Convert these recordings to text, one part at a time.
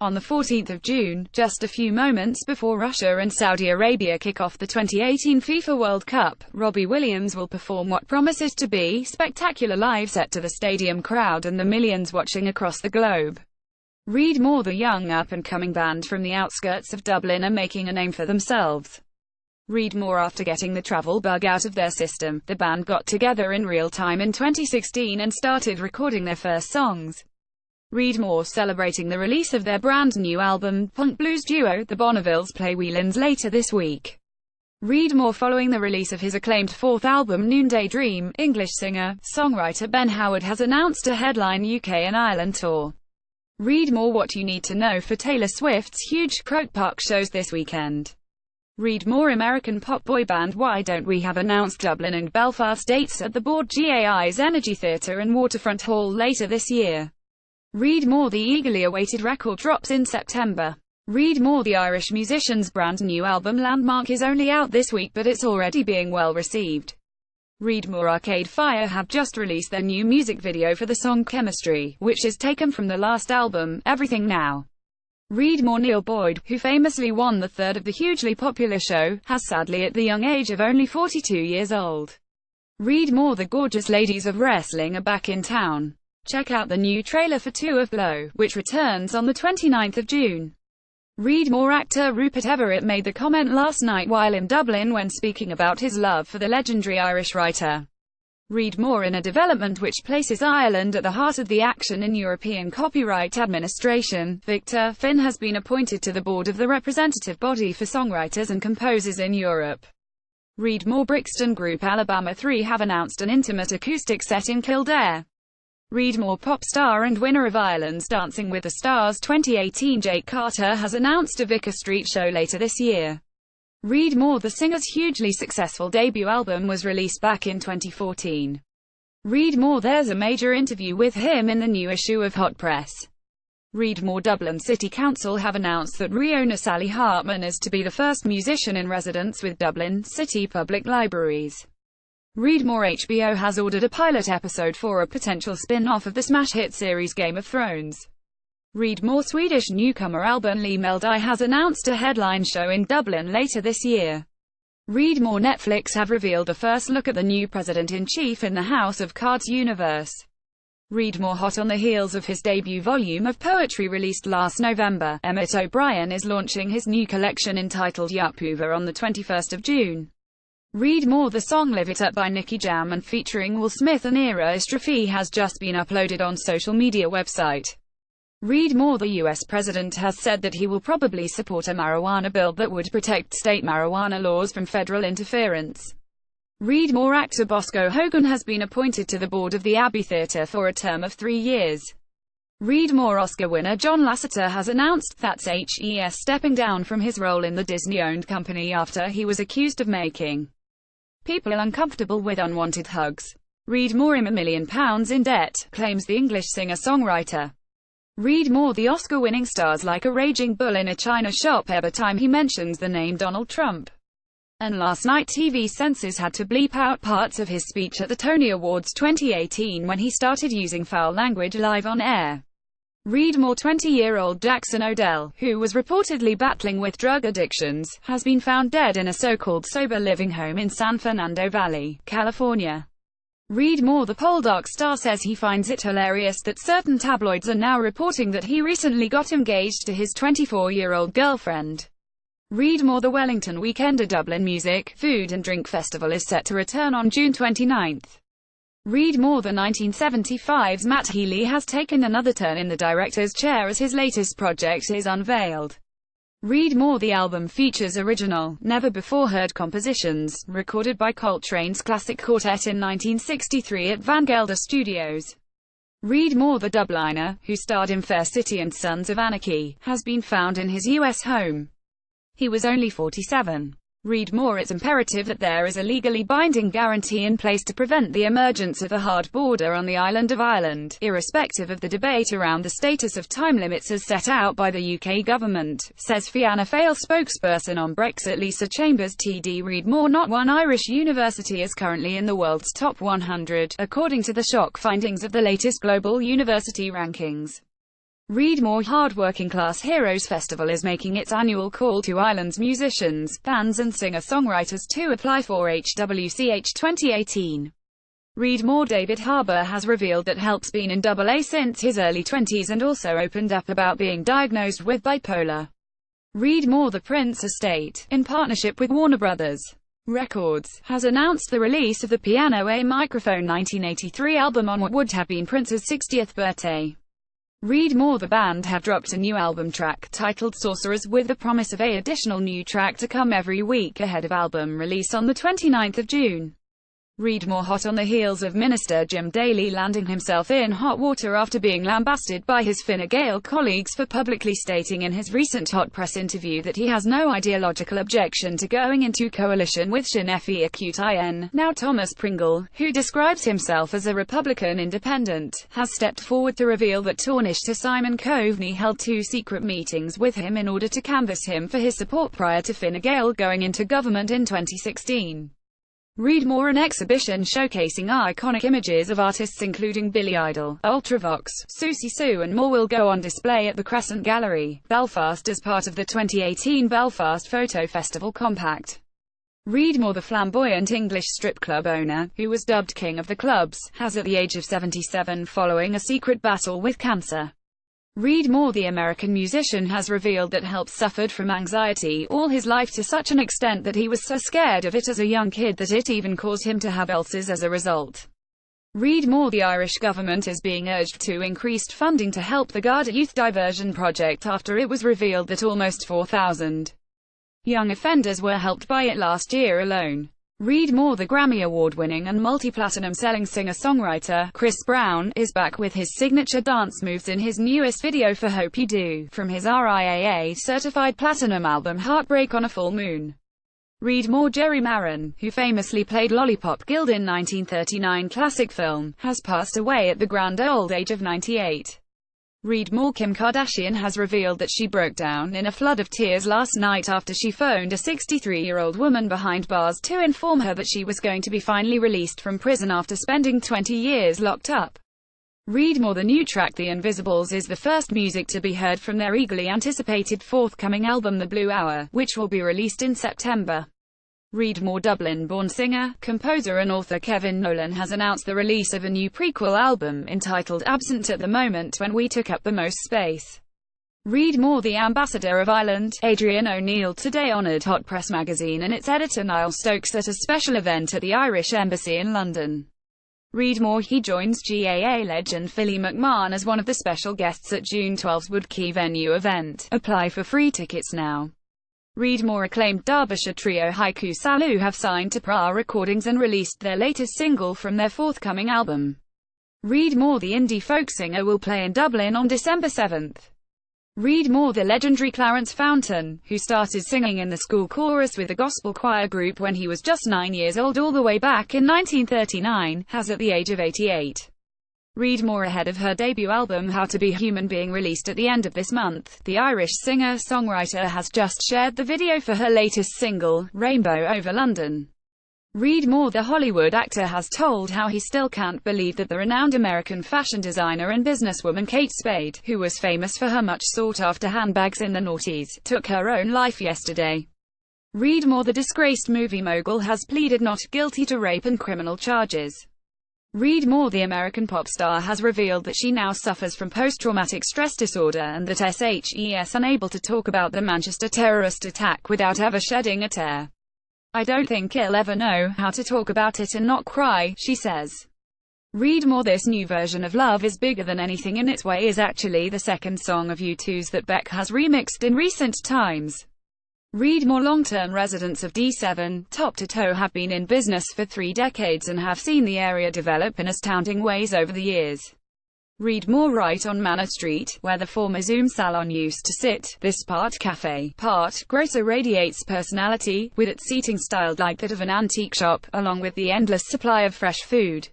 On the 14th of June, just a few moments before Russia and Saudi Arabia kick off the 2018 FIFA World Cup, Robbie Williams will perform what promises to be spectacular live set to the stadium crowd and the millions watching across the globe. Read more. The young up-and-coming band from the outskirts of Dublin are making a name for themselves. Read more. After getting the travel bug out of their system, the band got together in real time in 2016 and started recording their first songs. Read more. Celebrating the release of their brand new album, punk blues duo, the Bonnevilles play Whelan's later this week. Read more. Following the release of his acclaimed fourth album Noonday Dream, English singer-songwriter Ben Howard has announced a headline UK and Ireland tour. Read more. What you need to know for Taylor Swift's huge Croke Park shows this weekend. Read more. American pop boy band Why Don't We have announced Dublin and Belfast dates at the Board GAI's Energy Theatre and Waterfront Hall later this year. Read more. The eagerly awaited record drops in September. Read more. The Irish musician's brand new album Landmark is only out this week, but it's already being well received. Read more. Arcade Fire have just released their new music video for the song Chemistry, which is taken from the last album, Everything Now. Read more. Neil Boyd, who famously won the third of the hugely popular show, has sadly at the young age of only 42 years old. Read more. The gorgeous ladies of wrestling are back in town. Check out the new trailer for 2 of Blow, which returns on the 29th of June. Read more. Actor Rupert Everett made the comment last night while in Dublin when speaking about his love for the legendary Irish writer. Read more. In a development which places Ireland at the heart of the action in European copyright administration, Victor Finn has been appointed to the board of the representative body for songwriters and composers in Europe. Read more. Brixton group Alabama 3 have announced an intimate acoustic set in Kildare. Read more. Pop star and winner of Ireland's Dancing with the Stars 2018 Jake Carter has announced a Vicar Street show later this year. Read more. The singer's hugely successful debut album was released back in 2014. Read more. There's a major interview with him in the new issue of Hot Press. Read more. Dublin City Council have announced that Riona Sally Hartman is to be the first musician in residence with Dublin City Public Libraries. Read more. HBO has ordered a pilot episode for a potential spin-off of the smash hit series Game of Thrones. Read more. Swedish newcomer Albin Lee Meldai has announced a headline show in Dublin later this year. Read more. Netflix have revealed a first look at the new president-in-chief in the House of Cards universe. Read more. Hot on the heels of his debut volume of poetry released last November, Emmett O'Brien is launching his new collection entitled Yapuva on the 21st of June. Read more. The song Live It Up by Nicky Jam and featuring Will Smith and Ira Istrafi has just been uploaded on social media website. Read more. The US president has said that he will probably support a marijuana bill that would protect state marijuana laws from federal interference. Read more. Actor Bosco Hogan has been appointed to the board of the Abbey Theatre for a term of 3 years. Read more. Oscar winner John Lasseter has announced that he's stepping down from his role in the Disney-owned company after he was accused of making people uncomfortable with unwanted hugs. Read more. I'm £1 million in debt, claims the English singer-songwriter. Read more. The Oscar-winning star's like a raging bull in a china shop every time he mentions the name Donald Trump. And last night TV censors had to bleep out parts of his speech at the Tony Awards 2018 when he started using foul language live on air. Read more. 20-year-old Jackson Odell, who was reportedly battling with drug addictions, has been found dead in a so-called sober living home in San Fernando Valley, California. Read more. The Poldark star says he finds it hilarious that certain tabloids are now reporting that he recently got engaged to his 24-year-old girlfriend. Read more. The Wellington Weekend, a Dublin music, food and drink festival, is set to return on June 29th. Read more. The 1975's Matt Healy has taken another turn in the director's chair as his latest project is unveiled. Read more. The album features original, never-before-heard compositions, recorded by Coltrane's classic quartet in 1963 at Van Gelder Studios. Read more. The Dubliner, who starred in Fair City and Sons of Anarchy, has been found in his U.S. home. He was only 47. Read more. It's imperative that there is a legally binding guarantee in place to prevent the emergence of a hard border on the island of Ireland, irrespective of the debate around the status of time limits as set out by the UK government, says Fianna Fáil spokesperson on Brexit Lisa Chambers TD. Read more. Not one Irish university is currently in the world's top 100, according to the shock findings of the latest global university rankings. Read more. Hard Working Class Heroes Festival is making its annual call to island's musicians, bands and singer-songwriters to apply for HWCH 2018. Read more. David Harbour has revealed that help's been in AA since his early 20s and also opened up about being diagnosed with bipolar. Read more. The Prince Estate, in partnership with Warner Brothers Records, has announced the release of the Piano A Microphone 1983 album on what would have been Prince's 60th birthday. Read more. The band have dropped a new album track, titled Sorcerers, with the promise of an additional new track to come every week ahead of album release on the 29th of June. Read more. Hot on the heels of Minister Jim Daly landing himself in hot water after being lambasted by his Fine Gael colleagues for publicly stating in his recent hot press interview that he has no ideological objection to going into coalition with Sinn Féin. Now Thomas Pringle, who describes himself as a Republican independent, has stepped forward to reveal that Taoiseach Simon Coveney held 2 secret meetings with him in order to canvass him for his support prior to Fine Gael going into government in 2016. Read more. An exhibition showcasing iconic images of artists including Billy Idol, Ultravox, Susie Sue and more will go on display at the Crescent Gallery, Belfast as part of the 2018 Belfast Photo Festival Compact. Read more. The flamboyant English strip club owner, who was dubbed King of the Clubs, has at the age of 77 following a secret battle with cancer. Read more. The American musician has revealed that help suffered from anxiety all his life to such an extent that he was so scared of it as a young kid that it even caused him to have ulcers as a result. Read more. The Irish government is being urged to increased funding to help the Garda Youth Diversion Project after it was revealed that almost 4,000 young offenders were helped by it last year alone. Read more. The Grammy Award-winning and multi-platinum selling singer-songwriter, Chris Brown, is back with his signature dance moves in his newest video for Hope You Do, from his RIAA-certified platinum album Heartbreak on a Full Moon. Read more. Jerry Marin, who famously played Lollipop Guild in 1939 classic film, has passed away at the grand old age of 98. Read more. Kim Kardashian has revealed that she broke down in a flood of tears last night after she phoned a 63-year-old woman behind bars to inform her that she was going to be finally released from prison after spending 20 years locked up. Read more. The new track The Invisibles is the first music to be heard from their eagerly anticipated forthcoming album The Blue Hour, which will be released in September. Read more. Dublin-born singer, composer and author Kevin Nolan has announced the release of a new prequel album, entitled Absent at the Moment When We Took Up the Most Space. Read more. The Ambassador of Ireland, Adrian O'Neill, today honoured Hot Press magazine and its editor Niall Stokes at a special event at the Irish Embassy in London. Read more. He joins GAA legend Philly McMahon as one of the special guests at June 12's Woodkey venue event. Apply for free tickets now. Read more. Acclaimed Derbyshire trio Haiku Salu have signed to PRA Recordings and released their latest single from their forthcoming album. Read more. The indie folk singer will play in Dublin on December 7th. Read more. The legendary Clarence Fountain, who started singing in the school chorus with the gospel choir group when he was just 9 years old all the way back in 1939, has at the age of 88. Read more. Ahead of her debut album How to Be Human being released at the end of this month, the Irish singer-songwriter has just shared the video for her latest single, Rainbow Over London. Read more. The Hollywood actor has told how he still can't believe that the renowned American fashion designer and businesswoman Kate Spade, who was famous for her much sought-after handbags in the noughties, took her own life yesterday. Read more. The disgraced movie mogul has pleaded not guilty to rape and criminal charges. Read more. The American pop star has revealed that she now suffers from post-traumatic stress disorder and that she's unable to talk about the Manchester terrorist attack without ever shedding a tear. "I don't think I'll ever know how to talk about it and not cry," she says. Read more. This new version of Love Is Bigger Than Anything in Its Way is actually the second song of U2's that Beck has remixed in recent times. Read more. Long-term residents of D7, top to toe, have been in business for 3 decades and have seen the area develop in astounding ways over the years. Read more. Right on Manor Street, where the former Zoom salon used to sit, this part cafe, part grocer radiates personality, with its seating styled like that of an antique shop, along with the endless supply of fresh food.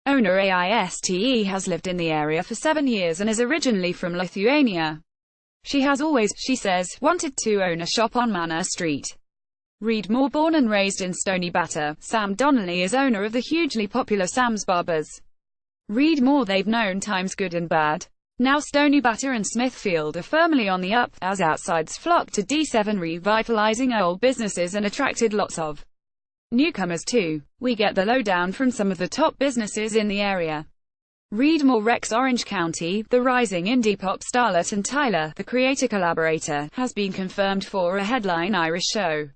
Owner Aiste has lived in the area for 7 years and is originally from Lithuania. She has always, she says, wanted to own a shop on Manor Street. Read more. Born and raised in Stony Batter, Sam Donnelly is owner of the hugely popular Sam's Barbers. Read more. They've known times good and bad. Now Stoneybatter and Smithfield are firmly on the up, as outsides flock to D7, revitalizing old businesses and attracted lots of newcomers too. We get the lowdown from some of the top businesses in the area. Read more. Rex Orange County, the rising indie pop starlet and Tyler, the creator collaborator, has been confirmed for a headline Irish show.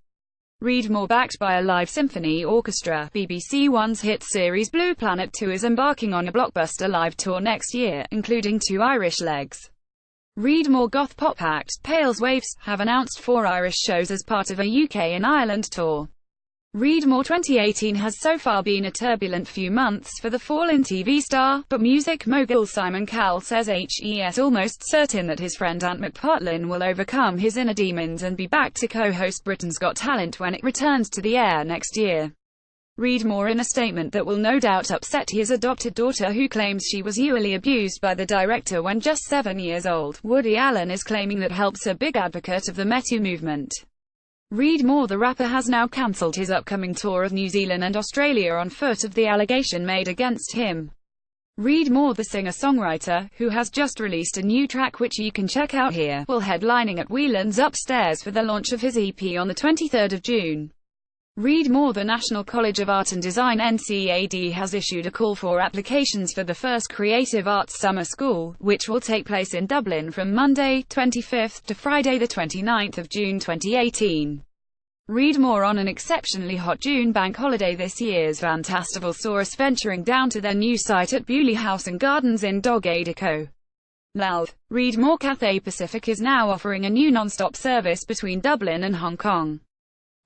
Read more. Backed by a live symphony orchestra, BBC One's hit series Blue Planet 2 is embarking on a blockbuster live tour next year, including 2 Irish legs. Read more. Goth pop act, Pales Waves, have announced 4 Irish shows as part of a UK and Ireland tour. Read more. 2018 has so far been a turbulent few months for the fallen TV star, but music mogul Simon Cowell says he's almost certain that his friend Ant McPartlin will overcome his inner demons and be back to co-host Britain's Got Talent when it returns to the air next year. Read more. In a statement that will no doubt upset his adopted daughter, who claims she was usually abused by the director when just 7 years old, Woody Allen is claiming that helps a big advocate of the Me Too movement. Read more. The rapper has now cancelled his upcoming tour of New Zealand and Australia on foot of the allegation made against him. Read more. The singer-songwriter, who has just released a new track which you can check out here, will headlining at Whelan's Upstairs for the launch of his EP on the 23rd of June. Read more. The National College of Art and Design (NCAD) has issued a call for applications for the first Creative Arts Summer School, which will take place in Dublin from Monday, 25th to Friday, the 29th of June 2018. Read more. On an exceptionally hot June bank holiday this year's Fantastival saw us venturing down to their new site at Bewley House and Gardens in Doggedico. Lalv. Read more. Cathay Pacific is now offering a new non-stop service between Dublin and Hong Kong.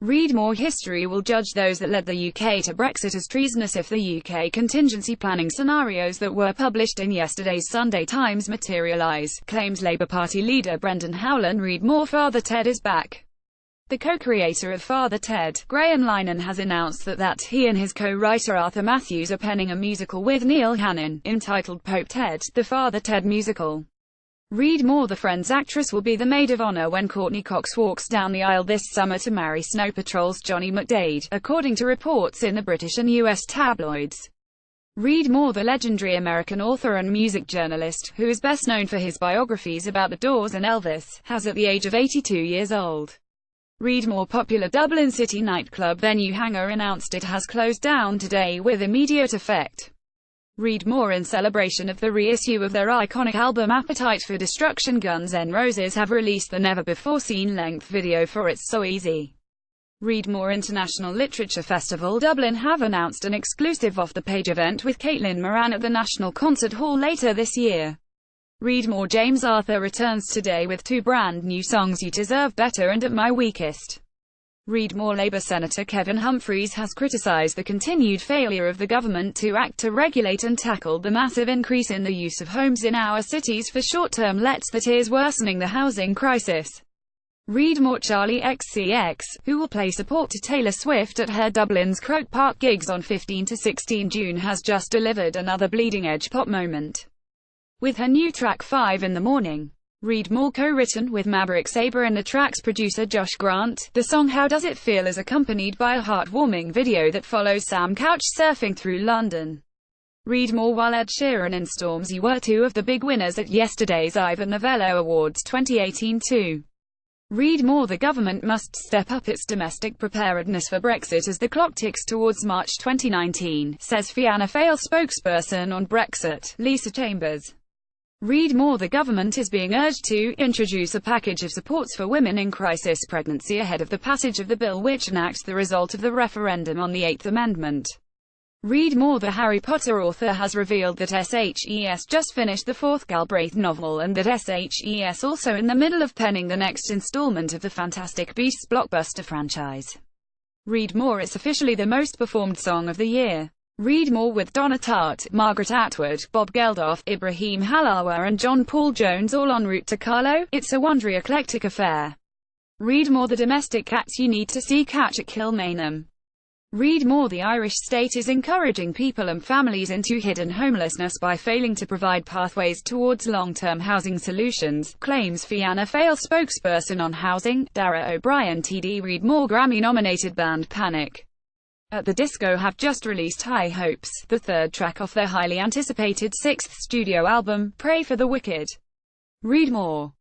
Read more. History will judge those that led the UK to Brexit as treasonous if the UK contingency planning scenarios that were published in yesterday's Sunday Times materialise, claims Labour Party leader Brendan Howlin. Read more. Father Ted is back. The co-creator of Father Ted, Graham Linehan, has announced that he and his co-writer Arthur Matthews are penning a musical with Neil Hannon, entitled Pope Ted, the Father Ted Musical. Read more. The Friends actress will be the maid of honor when Courtney Cox walks down the aisle this summer to marry Snow Patrol's Johnny McDaid, according to reports in the British and US tabloids. Read more. The legendary American author and music journalist, who is best known for his biographies about the Doors and Elvis, has at the age of 82 years old. Read more. Popular Dublin City nightclub venue Hangar announced it has closed down today with immediate effect. Read more. In celebration of the reissue of their iconic album Appetite for Destruction, Guns N' Roses have released the never-before-seen length video for It's So Easy. Read more. International Literature Festival Dublin have announced an exclusive off-the-page event with Caitlin Moran at the National Concert Hall later this year. Read more. James Arthur returns today with 2 brand new songs, You Deserve Better and At My Weakest. Read more. Labour Senator Kevin Humphreys has criticised the continued failure of the government to act to regulate and tackle the massive increase in the use of homes in our cities for short-term lets that is worsening the housing crisis. Read more. Charlie XCX, who will play support to Taylor Swift at her Dublin's Croke Park gigs on 15 to 16 June, has just delivered another bleeding-edge pop moment with her new track 5 in the Morning. Read more. Co-written with Maverick Sabre and the track's producer Josh Grant, the song How Does It Feel is accompanied by a heartwarming video that follows Sam couch surfing through London. Read more. While Ed Sheeran and Stormzy were 2 of the big winners at yesterday's Ivor Novello Awards 2018 too. Read more. The government must step up its domestic preparedness for Brexit as the clock ticks towards March 2019, says Fianna Fáil spokesperson on Brexit, Lisa Chambers. Read more. The government is being urged to introduce a package of supports for women in crisis pregnancy ahead of the passage of the bill which enacts the result of the referendum on the 8th Amendment. Read more. The Harry Potter author has revealed that SHES just finished the 4th Galbraith novel and that SHES also in the middle of penning the next installment of the Fantastic Beasts blockbuster franchise. Read more. It's officially the most performed song of the year. Read more. With Donna Tartt, Margaret Atwood, Bob Geldof, Ibrahim Halawa and John Paul Jones all en route to Carlo, it's a wondery eclectic affair. Read more. The domestic acts you need to see catch at Kilmainham. Read more. The Irish state is encouraging people and families into hidden homelessness by failing to provide pathways towards long-term housing solutions, claims Fianna Fáil spokesperson on housing, Dara O'Brien TD. Read more. Grammy-nominated band Panic at the Disco have just released High Hopes, the third track off their highly anticipated sixth studio album, Pray for the Wicked. Read more.